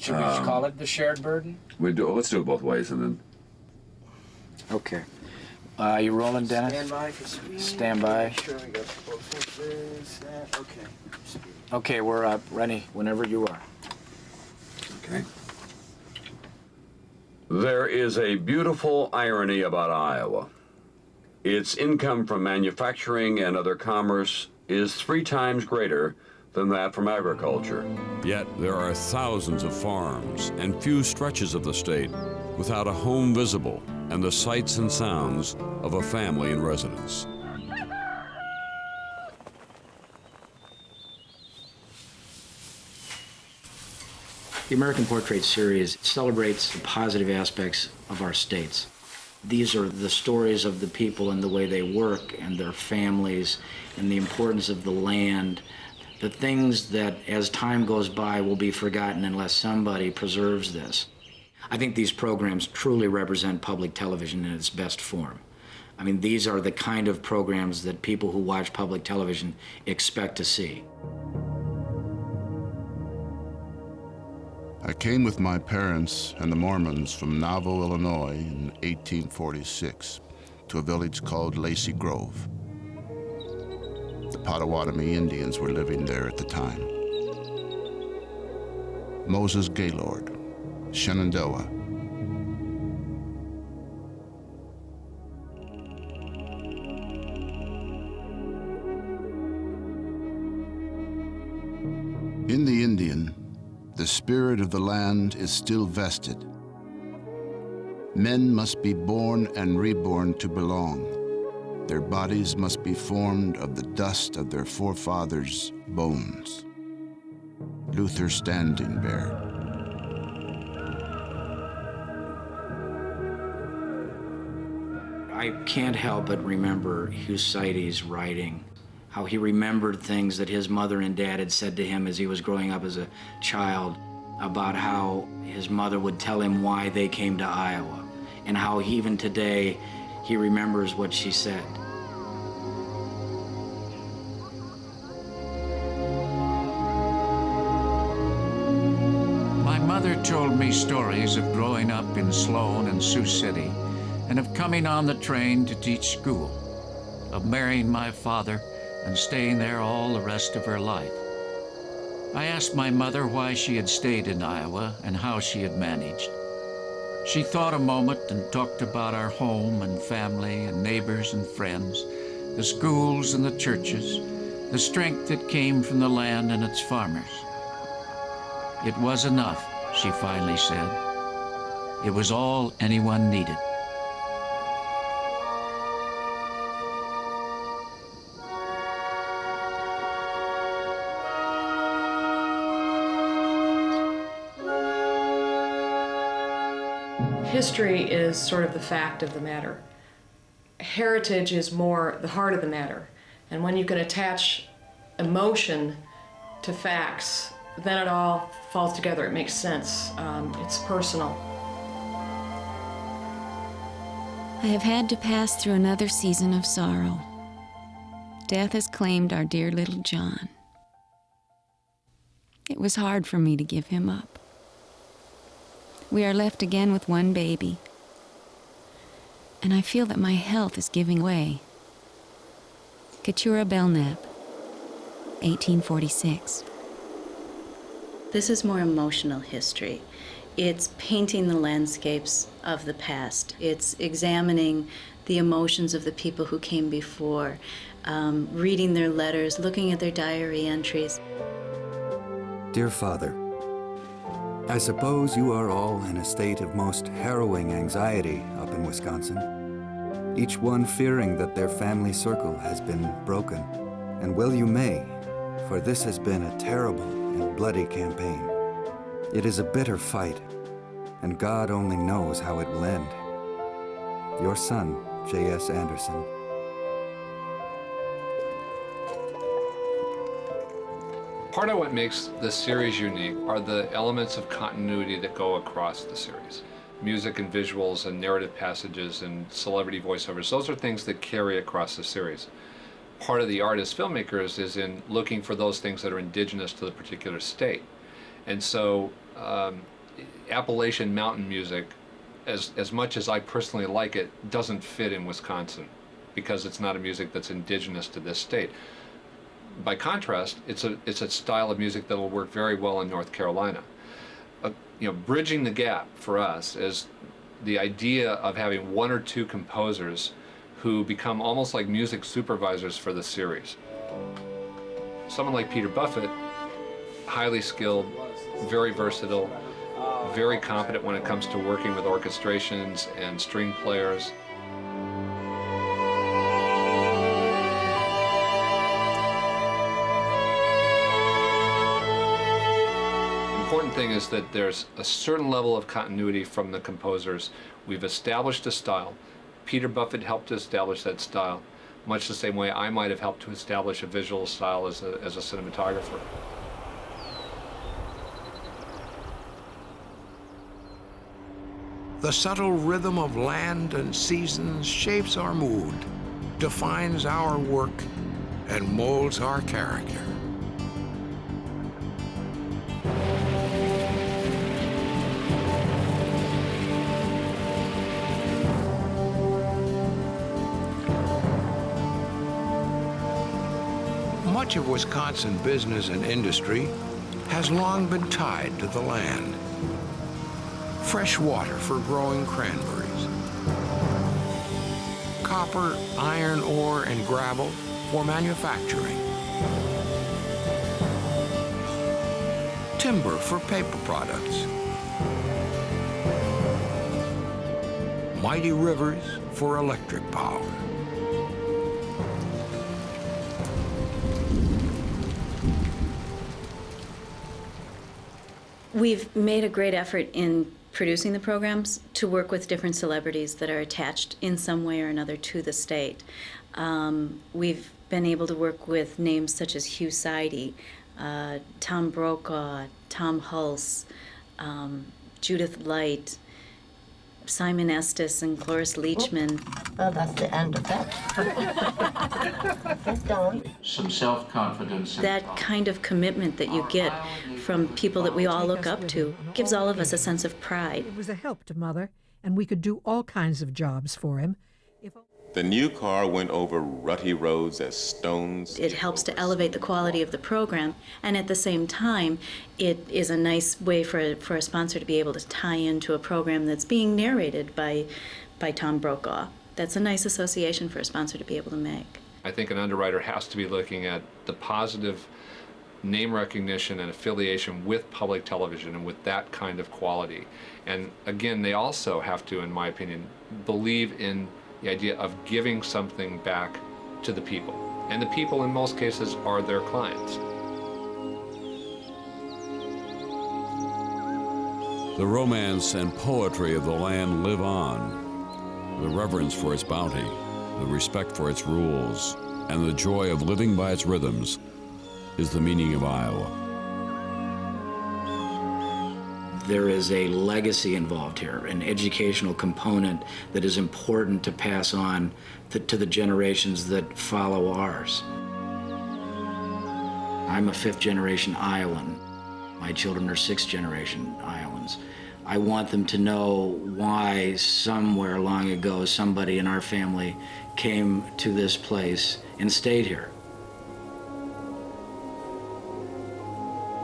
Should we call it the shared burden? Let's do it both ways, and then. Okay. You rolling, Dennis? Stand by for speed. Stand by. Make sure we got both of this, that. Okay. Speed. Okay, we're up. Ready whenever you are. Okay. There is a beautiful irony about Iowa. Its income from manufacturing and other commerce is 3 times greater than that from agriculture. Yet there are thousands of farms and few stretches of the state without a home visible and the sights and sounds of a family in residence. The American Portrait Series celebrates the positive aspects of our states. These are the stories of the people and the way they work and their families and the importance of the land, the things that as time goes by will be forgotten unless somebody preserves this. I think these programs truly represent public television in its best form. I mean, these are the kind of programs that people who watch public television expect to see. I came with my parents and the Mormons from Nauvoo, Illinois in 1846 to a village called Lacey Grove. The Potawatomi Indians were living there at the time. Moses Gaylord, Shenandoah. In the Indian, the spirit of the land is still vested. Men must be born and reborn to belong. Their bodies must be formed of the dust of their forefathers' bones. Luther Standing Bear. I can't help but remember Hucytes' writing, how he remembered things that his mother and dad had said to him as he was growing up as a child, about how his mother would tell him why they came to Iowa, and how even today he remembers what she said. My mother told me stories of growing up in Sloan and Sioux City, and of coming on the train to teach school, of marrying my father and staying there all the rest of her life. I asked my mother why she had stayed in Iowa and how she had managed. She thought a moment and talked about our home and family and neighbors and friends, the schools and the churches, the strength that came from the land and its farmers. It was enough, she finally said. It was all anyone needed. History is sort of the fact of the matter. Heritage is more the heart of the matter. And when you can attach emotion to facts, then it all falls together. It makes sense. It's personal. I have had to pass through another season of sorrow. Death has claimed our dear little John. It was hard for me to give him up. We are left again with one baby, and I feel that my health is giving way. Keturah Belknap, 1846. This is more emotional history. It's painting the landscapes of the past. It's examining the emotions of the people who came before, reading their letters, looking at their diary entries. Dear Father, I suppose you are all in a state of most harrowing anxiety up in Wisconsin, each one fearing that their family circle has been broken. And well you may, for this has been a terrible and bloody campaign. It is a bitter fight, and God only knows how it will end. Your son, J.S. Anderson. Part of what makes this series unique are the elements of continuity that go across the series. Music and visuals and narrative passages and celebrity voiceovers, those are things that carry across the series. Part of the art as filmmakers is in looking for those things that are indigenous to the particular state. And so Appalachian mountain music, as much as I personally like it, doesn't fit in Wisconsin because it's not a music that's indigenous to this state. By contrast, it's a style of music that will work very well in North Carolina. Bridging the gap for us is the idea of having one or two composers who become almost like music supervisors for the series. Someone like Peter Buffett, highly skilled, very versatile, very competent when it comes to working with orchestrations and string players. The important thing is that there's a certain level of continuity from the composers. We've established a style. Peter Buffett helped to establish that style, much the same way I might have helped to establish a visual style as a cinematographer. The subtle rhythm of land and seasons shapes our mood, defines our work, and molds our character. Much of Wisconsin business and industry has long been tied to the land. Fresh water for growing cranberries, copper, iron ore, and gravel for manufacturing, timber for paper products, mighty rivers for electric power. We've made a great effort in producing the programs to work with different celebrities that are attached in some way or another to the state. We've been able to work with names such as Hugh Sidey, Tom Brokaw, Tom Hulse, Judith Light, Simon Estes, and Cloris Leachman. Well, that's the end of that. That's done. Some self-confidence. That kind of commitment that you get from people that we all look up to gives all of us a sense of pride. It was a help to Mother, and we could do all kinds of jobs for him. The new car went over rutty roads as stones. It helps to elevate the quality of the program, and at the same time, it is a nice way for a sponsor to be able to tie into a program that's being narrated by Tom Brokaw. That's a nice association for a sponsor to be able to make. I think an underwriter has to be looking at the positive name recognition and affiliation with public television and with that kind of quality. And again, they also have to, in my opinion, believe in the idea of giving something back to the people. And the people, in most cases, are their clients. The romance and poetry of the land live on. The reverence for its bounty, the respect for its rules, and the joy of living by its rhythms is the meaning of Iowa. There is a legacy involved here, an educational component that is important to pass on to the generations that follow ours. I'm a fifth-generation Iowan. My children are sixth-generation Iowans. I want them to know why somewhere long ago somebody in our family came to this place and stayed here.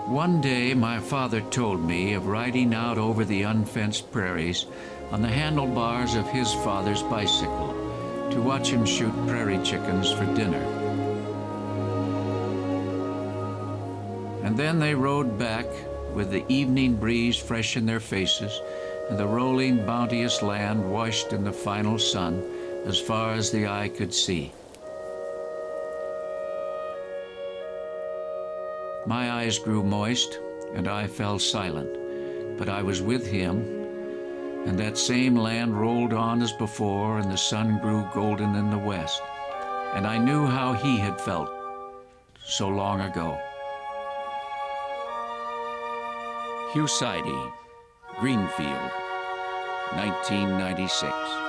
One day, my father told me of riding out over the unfenced prairies on the handlebars of his father's bicycle to watch him shoot prairie chickens for dinner. And then they rode back with the evening breeze fresh in their faces and the rolling, bounteous land washed in the final sun as far as the eye could see. My eyes grew moist, and I fell silent, but I was with him, and that same land rolled on as before, and the sun grew golden in the west, and I knew how he had felt so long ago. Hugh Sidey, Greenfield, 1996.